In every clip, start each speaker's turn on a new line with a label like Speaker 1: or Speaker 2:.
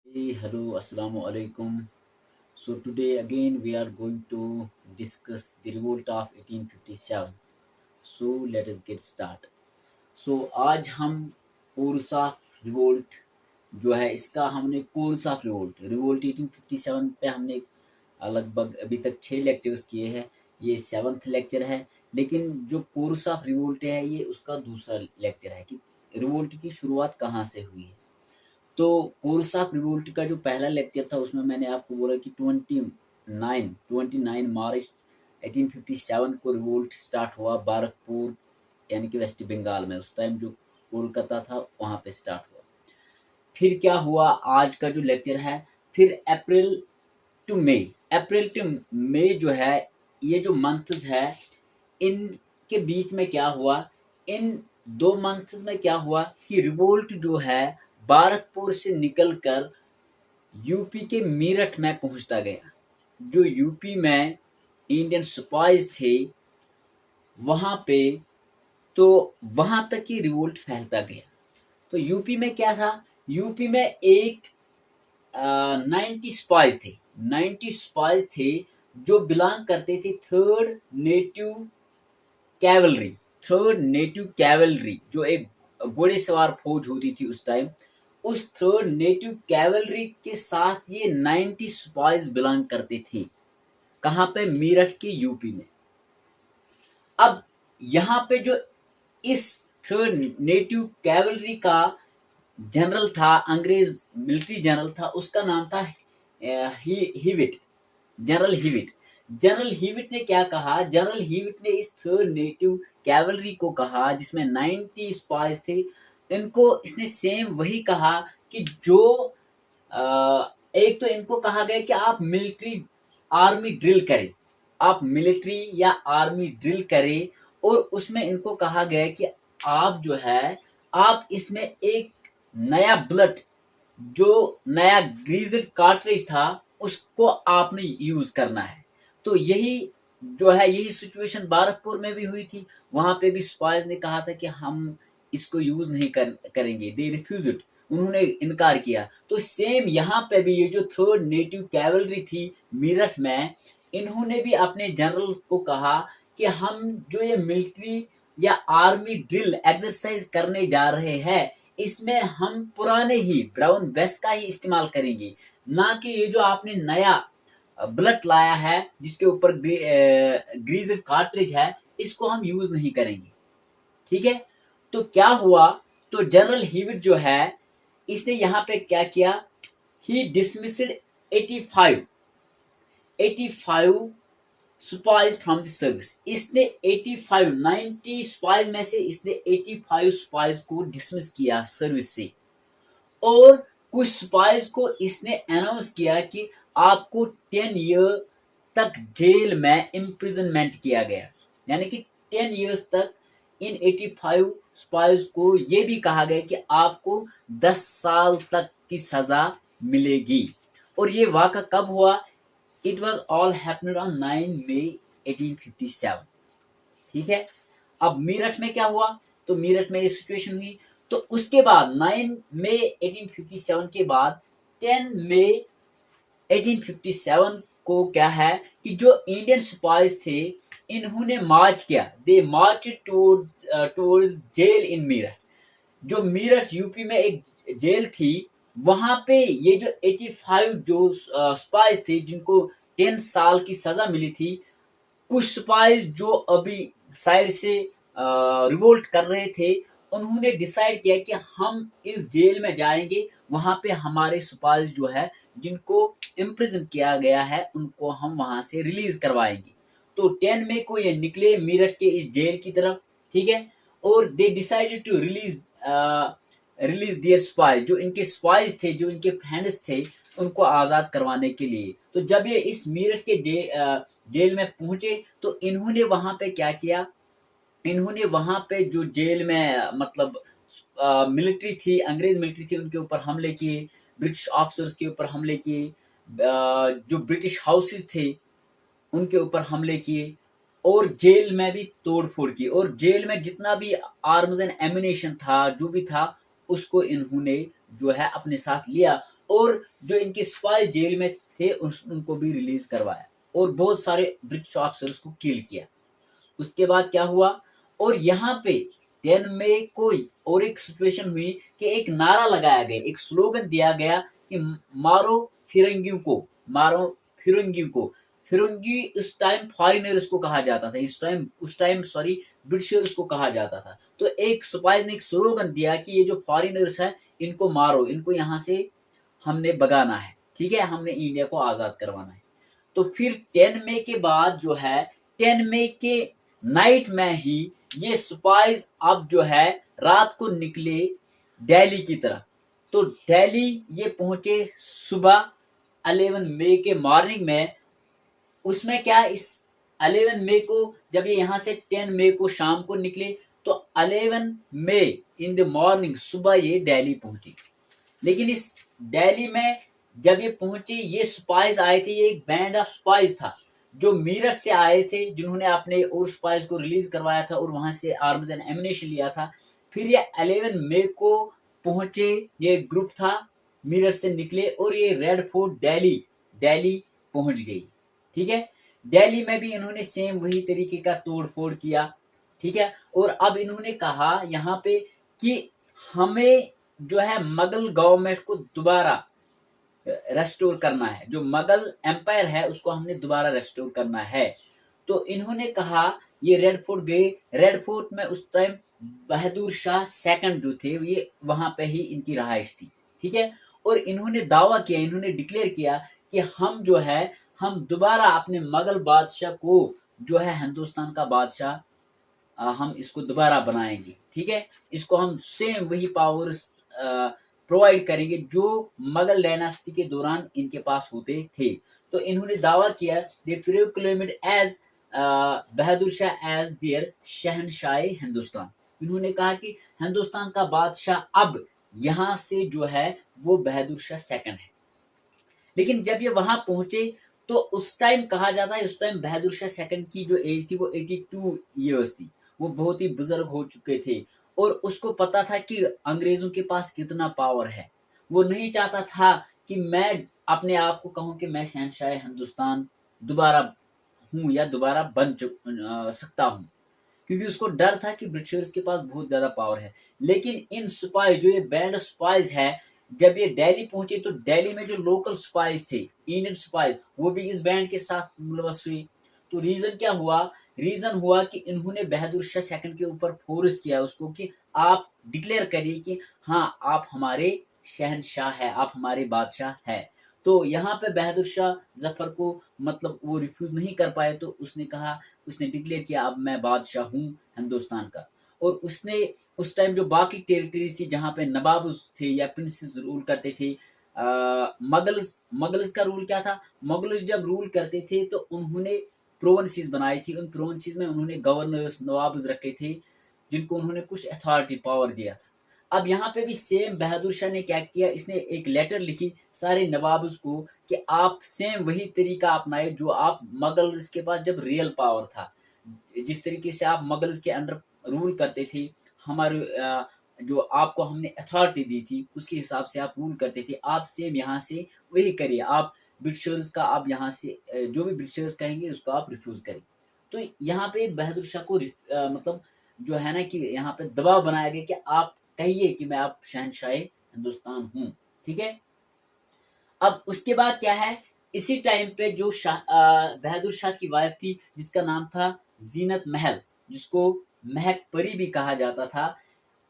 Speaker 1: Hey, hello, assalamu alaikum. So today again we are going to discuss the revolt of 1857. So let us get start. So आज हम course of revolt जो है इसका हमने course of revolt revolt 1857 पे हमने लगभग अभी तक 6 लेक्चर्स किए हैं। ये 7th लेक्चर है, लेकिन जो कोर्स ऑफ रिवोल्ट है ये उसका दूसरा लेक्चर है कि रिवोल्ट की शुरुआत कहाँ से हुई है। तो कोर्स ऑफ रिवोल्ट का जो पहला लेक्चर था उसमें मैंने आपको बोला कि 29 मार्च 1857 को रिवोल्ट स्टार्ट हुआ बारकपुर यानी कि वेस्ट बंगाल में। उस टाइम जो कोलकाता था वहाँ पे स्टार्ट हुआ। फिर क्या हुआ, आज का जो लेक्चर है, फिर अप्रैल टू मई जो है, ये जो मंथ्स है इनके बीच में क्या हुआ, इन 2 मंथ्स में क्या हुआ कि रिवोल्ट जो है बारकपुर से निकलकर यूपी के मीरठ में पहुंचता गया। जो यूपी में इंडियन सिपाहीज थे वहां पे, तो वहां तक ही रिवोल्ट फैलता गया। तो यूपी में क्या था, यूपी में एक 90 स्पाइज थे जो बिलोंग करते थे कैवलरी थर्ड नेटिव कैवलरी, जो एक घोड़ेसवार फौज होती थी उस टाइम। उस थर्ड नेटिव कैवलरी के साथ ये 90 स्पाइज बिलोंग करते थे। कहाँ पे? मीरठ के यूपी में। अब यहाँ पे जो इस थर्ड नेटिव कैवलरी का जनरल था, अंग्रेज मिलिट्री जनरल था, उसका नाम था हिविट, जनरल हिविट। जनरल हिविट ने क्या कहा, जनरल हिविट ने इस थर्ड नेटिव कैवलरी को कहा जिसमें 90 स्पाइज थे, इनको इसने सेम वही कहा कि जो एक तो इनको कहा गया कि आप मिलिट्री आर्मी ड्रिल करें, आप मिलिट्री या आर्मी ड्रिल करें, और उसमें इनको कहा गया कि आप जो है आप इसमें एक नया ब्लड, जो नया ग्रीज्ड कार्ट्रिज था उसको आपने यूज करना है। तो यही जो है, यही सिचुएशन बारकपुर में भी हुई थी। वहां पे भी स्पाइज ने कहा था कि हम इसको यूज नहीं करेंगे, दे रिफ्यूज्ड, उन्होंने इनकार किया। तो सेम यहाँ पे भी ये जो थर्ड नेटिव कैवलरी थी मीरठ में, इन्होंने भी अपने जनरल को कहा कि हम जो ये मिलिट्री या आर्मी ड्रिल एक्सरसाइज करने जा रहे हैं इसमें हम पुराने ही ब्राउन वेस्ट का ही इस्तेमाल करेंगे, ना कि ये जो आपने नया ब्लड लाया है जिसके ऊपर ग्रीज्ड कार्ट्रिज है, इसको हम यूज नहीं करेंगे। ठीक है। तो क्या हुआ, तो जनरल हिविट जो है इसने यहाँ पे क्या किया, he dismissed 85 spies from the service. इसने 90 स्पाइज में से इसने 85 स्पाइज को डिसमिस किया सर्विस से, और कुछ स्पाइज को इसने अनाउंस किया कि आपको 10 ईयर तक जेल में इम्प्रिजनमेंट किया गया। यानी कि 10 इयर्स तक इन 85 स्पाइज को ये भी कहा गया कि आपको 10 साल तक की सजा मिलेगी। और ये वाक़ा कब हुआ? It was all happened on 9 मई 1857। ठीक है। अब मीरठ में क्या हुआ, तो मीरठ में ये सिचुएशन हुई। तो उसके बाद 9 मई 1857 के बाद 10 मई 1857 को क्या है कि जो इंडियन सिपाहीज थे इन्होंने मार्च किया, दे मार्च टूवर्ड्स जेल इन मीरठ। जो मीरठ यूपी में एक जेल थी, वहां पे ये जो 85 जो स्पाइज थे जिनको 10 साल की सजा मिली थी, कुछ स्पाइज जो अभी साइड से रिवोल्ट कर रहे थे, उन्होंने डिसाइड किया कि हम इस जेल में जाएंगे, वहां पे हमारे स्पाइज जो है जिनको इम्प्रिजन किया गया है उनको हम वहां से रिलीज करवाएंगे। तो 10 मई को ये निकले मीरठ के इस जेल की तरफ। ठीक है। और they decided to release their spies, जो इनके स्पाइज थे, जो इनके फ्रेंड्स थे, उनको आज़ाद करवाने के लिए। तो जब ये इस मीरठ के जेल में पहुंचे तो इन्होंने वहां पे क्या किया, इन्होंने वहां पे जो जेल में मतलब मिलिट्री थी, अंग्रेज मिलिट्री थी, उनके ऊपर हमले किए, ब्रिटिश ऑफिसर्स के ऊपर हमले किए, जो ब्रिटिश हाउसेस थे उनके ऊपर हमले किए, और जेल में भी तोड़ फोड़ की, और जेल में जितना भी आर्म्स एंड एम्यूनेशन था, जो भी था, उसको इन्होंने जो है अपने साथ लिया। और जो इनके स्पाई जेल में थे उनको भी रिलीज करवाया और बहुत सारे ब्रिटिश ऑफिसर्स को किल किया। उसके बाद क्या हुआ, और यहाँ पे 10 मई को और एक सिचुएशन हुई कि एक नारा लगाया गया, एक स्लोगन दिया गया कि मारो फिरंगियों को, मारो फिरंगियों को। फिरंगी उस टाइम फॉरिनर्स को कहा जाता था, उस टाइम सॉरी ब्रिटिशर्स को कहा जाता था। तो एक सिपाही ने एक स्लोगन दिया कि ये जो फॉरिनर्स है इनको मारो, इनको यहाँ से हमने भगाना है, ठीक है, हमने इंडिया को आजाद करवाना है। तो फिर 10 मई के बाद जो है 10 मई के नाइट में ही ये स्पाइस अब जो है रात को निकले दिल्ली की तरफ। तो दिल्ली ये पहुंचे सुबह 11 मई के मॉर्निंग में। उसमें क्या, इस 11 मई को जब ये यहाँ से 10 मई को शाम को निकले तो 11 मई इन द मॉर्निंग सुबह ये दिल्ली पहुंचे। लेकिन इस दिल्ली में जब ये पहुंचे, ये स्पाइस आए थे, ये एक बैंड ऑफ स्पाइस था जो मीरठ से आए थे, जिन्होंने अपने और स्पाइस को रिलीज करवाया था और वहां से आर्म्स एंड एमिनेशन लिया था। फिर ये 11 मई को पहुंचे, ये ग्रुप था, मीरठ से निकले और ये रेड फोर्ट दिल्ली पहुंच गई, ठीक है। दिल्ली में भी इन्होंने सेम वही तरीके का तोड़ फोड़ किया, ठीक है। और अब इन्होंने कहा यहाँ पे कि हमें जो है मुगल गवर्नमेंट को दोबारा रेस्टोर करना है, जो मुगल एम्पायर है उसको हमने दोबारा रेस्टोर करना है। तो इन्होंने कहा, ये रेड फोर्ट गए। रेड फोर्ट में उस टाइम बहादुर शाह सेकंड जो थे ये वहां पे ही इनकी रहाइश थी, ठीक है। और इन्होंने दावा किया, इन्होंने डिक्लेयर किया कि हम जो है हम दोबारा अपने मुगल बादशाह को जो है हिंदुस्तान का बादशाह हम इसको दोबारा बनाएंगे, ठीक है। इसको हम सेम वही पावर्स प्रोवाइड करेंगे जो मुगल डायनास्टी के दौरान इनके पास होते थे। तो इन्होंने दावा किया, they proclaimed as Bahadur Shah as their Shahenshah Hindustan. इन्होंने कहा कि हिंदुस्तान का बादशाह अब यहाँ से जो है वो बहादुर शाह सेकंड है। लेकिन जब ये वहां पहुंचे तो उस टाइम कहा जाता है, उस टाइम बहादुर शाह सेकंड की जो एज थी वो 82 ईयर्स थी, वो बहुत ही बुजुर्ग हो चुके थे और उसको पता था कि अंग्रेजों के पास कितना पावर है। वो नहीं चाहता था कि मैं अपने आप को कहूं कि मैं शहनशाह हिंदुस्तान दोबारा हूं या दोबारा बन सकता हूं, क्योंकि उसको डर था कि ब्रिटिशर्स के पास बहुत ज्यादा पावर है। लेकिन इन स्पाई जो ये बैंड स्पाइस है, जब ये दिल्ली पहुंचे तो दिल्ली में जो लोकल स्पाइस थे, इंडियन स्पाइस, वो भी इस बैंड के साथ मुलवस हुए। तो रीजन क्या हुआ, रीजन हुआ कि इन्होंने बहादुर शाह सेकंड के ऊपर फोर्स किया उसको कि आप डिक्लेयर करिए कि हाँ आप हमारे शहनशाह है, आप हमारे बादशाह है। तो यहाँ पे बहादुर शाह जफर को मतलब वो रिफ्यूज नहीं कर पाए, तो उसने कहा, उसने डिक्लेयर किया अब मैं बादशाह हूँ हिंदुस्तान का। और उसने उस टाइम जो बाकी टेरिटरीज थी जहाँ पे नवाब थे या प्रिंसेस रूल करते थे, मगल्स का रूल क्या था, मुगल्स जब रूल करते थे तो उन्होंने प्रोविंसेस बनाई थी, उन प्रोविंसेस में उन्होंने गवर्नर्स नवाब रखे थे जिनको उन्होंने कुछ अथॉरिटी पावर दिया था। अब यहाँ पे भी सेम बहादुर शाह ने क्या किया, इसने एक लेटर लिखी सारे नवाब्स को कि आप सेम वही तरीका अपनाए जो आप मुगल्स के पास जब रियल पावर था, जिस तरीके से आप मुगल्स के अंडर रूल करते थे, हमारे जो आपको हमने अथॉरिटी दी थी उसके हिसाब से आप रूल करते थे, आप सेम यहाँ से वही करिए। आप ब्रिटिशर्स का आप यहाँ से जो भी ब्रिटिशर्स कहेंगे उसको आप रिफ्यूज करें। तो यहाँ पे बहादुर शाह को मतलब जो है ना कि यहाँ पे दबाव बनाया गया कि आप कहिए कि मैं आप शहनशाह हिंदुस्तान हूँ, ठीक है। अब उसके बाद क्या है, इसी टाइम पे जो बहादुर शाह की वाइफ थी जिसका नाम था जीनत महल, जिसको महक परी भी कहा जाता था,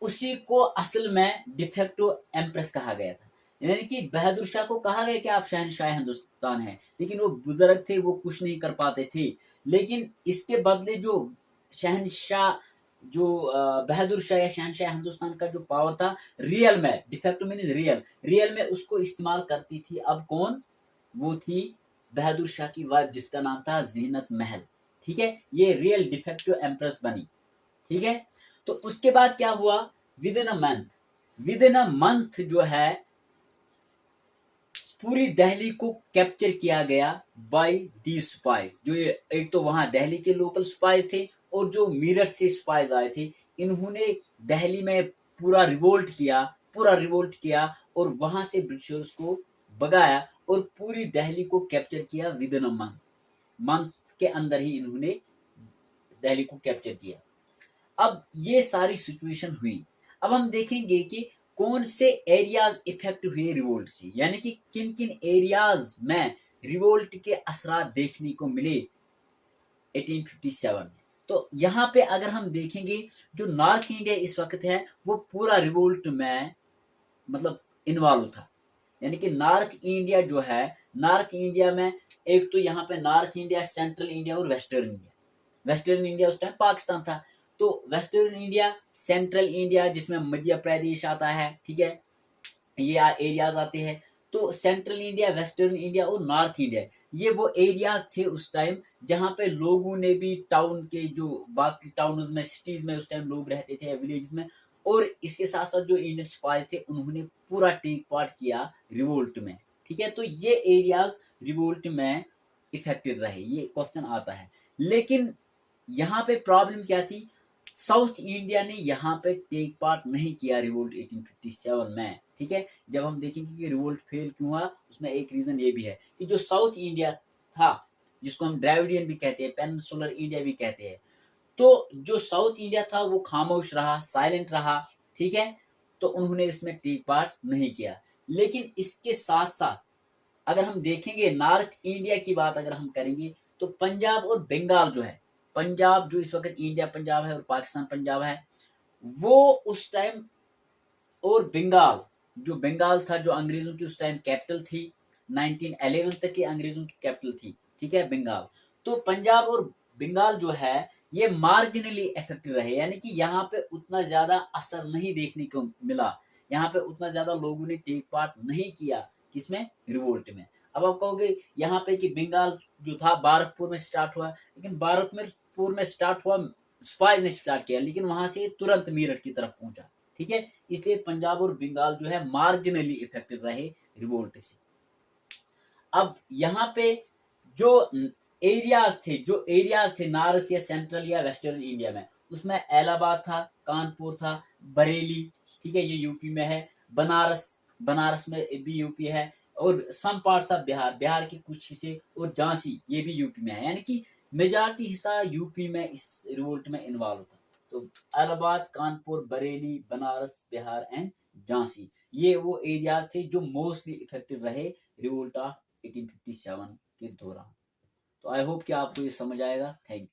Speaker 1: उसी को असल में डिफेक्टो एम्प्रेस कहा गया था। यानी कि बहादुर शाह को कहा गया कि आप शहनशाह हिंदुस्तान हैं, लेकिन वो बुजुर्ग थे, वो कुछ नहीं कर पाते थे। लेकिन इसके बदले जो शहनशाह जो बहादुर शाह या शहनशाह हिंदुस्तान का जो पावर था रियल में, डिफेक्टो मीन्स रियल में उसको इस्तेमाल करती थी अब कौन, वो थी बहादुर शाह की वाइफ जिसका नाम था जीनत महल, ठीक है। ये रियल डिफेक्टो एम्प्रेस बनी, ठीक है। तो उसके बाद क्या हुआ, विद इन अ मंथ जो है पूरी दिल्ली को कैप्चर किया गया बाय दी स्पाइस। जो ये एक तो वहां दिल्ली के लोकल स्पाइस थे और जो मीरठ से स्पाइस आए थे, इन्होंने दिल्ली में पूरा रिवोल्ट किया और वहां से ब्रिटिशर्स को भगाया और पूरी दिल्ली को कैप्चर किया विद इन अ मंथ के अंदर ही इन्होंने दिल्ली को कैप्चर किया। अब ये सारी सिचुएशन हुई। अब हम देखेंगे कि कौन से एरियाज इफेक्ट हुए रिवोल्ट से, यानी कि किन किन एरियाज में रिवोल्ट के असरात देखने को मिले 1857 में। तो यहाँ पे अगर हम देखेंगे जो नॉर्थ इंडिया इस वक्त है वो पूरा रिवोल्ट में मतलब इन्वॉल्व था। यानी कि नॉर्थ इंडिया जो है, नॉर्थ इंडिया में एक तो यहाँ पे नॉर्थ इंडिया, सेंट्रल इंडिया और वेस्टर्न इंडिया। वेस्टर्न इंडिया उस टाइम पाकिस्तान था। तो वेस्टर्न इंडिया, सेंट्रल इंडिया जिसमें मध्य प्रदेश आता है, ठीक है, ये एरियाज आते हैं। तो सेंट्रल इंडिया, वेस्टर्न इंडिया और नॉर्थ इंडिया, ये वो एरियाज थे उस टाइम जहाँ पे लोगों ने भी टाउन के जो बाकी टाउन्स में, सिटीज में उस टाइम लोग रहते थे, विलेजेस में, और इसके साथ साथ जो इंडियन स्पाइस थे उन्होंने पूरा टेक पार्ट किया रिवोल्ट में। ठीक है, तो ये एरियाज रिवोल्ट में इफेक्टेड रहे, ये क्वेश्चन आता है। लेकिन यहाँ पे प्रॉब्लम क्या थी, साउथ इंडिया ने यहाँ पे टेक पार्ट नहीं किया रिवोल्ट 1857 में। ठीक है, जब हम देखेंगे कि रिवोल्ट फेल क्यों हुआ, उसमें एक रीजन ये भी है कि जो साउथ इंडिया था, जिसको हम द्रविडियन भी कहते हैं, पेनिनसुलर इंडिया भी कहते हैं, तो जो साउथ इंडिया था वो खामोश रहा, साइलेंट रहा। ठीक है, तो उन्होंने इसमें टेक पार्ट नहीं किया। लेकिन इसके साथ साथ अगर हम देखेंगे नॉर्थ इंडिया की बात अगर हम करेंगे, तो पंजाब और बंगाल जो है, पंजाब जो इस वक्त इंडिया पंजाब है और पाकिस्तान पंजाब है, वो उस टाइम, और बंगाल, जो बंगाल था जो अंग्रेजों की उस टाइम कैपिटल थी, 1911 तक की अंग्रेजों की कैपिटल थी। ठीक है, बंगाल। तो पंजाब और बंगाल जो है ये मार्जिनली इफेक्टेड रहे, यानी कि यहाँ पे उतना ज्यादा असर नहीं देखने को मिला, यहाँ पे उतना ज्यादा लोगों ने टेक पार्ट नहीं किया किसमें, रिवोल्ट में। अब आप कहोगे यहाँ पे कि बंगाल जो था बारकपुर में स्टार्ट हुआ, लेकिन बारकपुर में स्टार्ट हुआ, स्पाइस ने स्टार्ट किया, लेकिन वहां से तुरंत मीरठ की तरफ पहुंचा। ठीक है, इसलिए पंजाब और बंगाल जो है मार्जिनली इफेक्टेड रहे रिवोल्ट से। अब यहाँ पे जो एरियाज थे नॉर्थ या सेंट्रल या वेस्टर्न इंडिया में, उसमें इलाहाबाद था, कानपुर था, बरेली, ठीक है, ये यूपी में है, बनारस में भी यूपी है, और सम पार्ट्स ऑफ बिहार के कुछ हिस्से, और झांसी ये भी यूपी में है। यानी कि मेजॉरिटी हिस्सा यूपी में इस रिवोल्ट में इन्वॉल्व था। तो इलाहाबाद, कानपुर, बरेली, बनारस, बिहार एंड झांसी, ये वो एरिया थे जो मोस्टली इफेक्टिव रहे रिवोल्ट ऑफ 1857 के दौरान। तो आई होप कि आपको ये समझ आएगा। Thank you.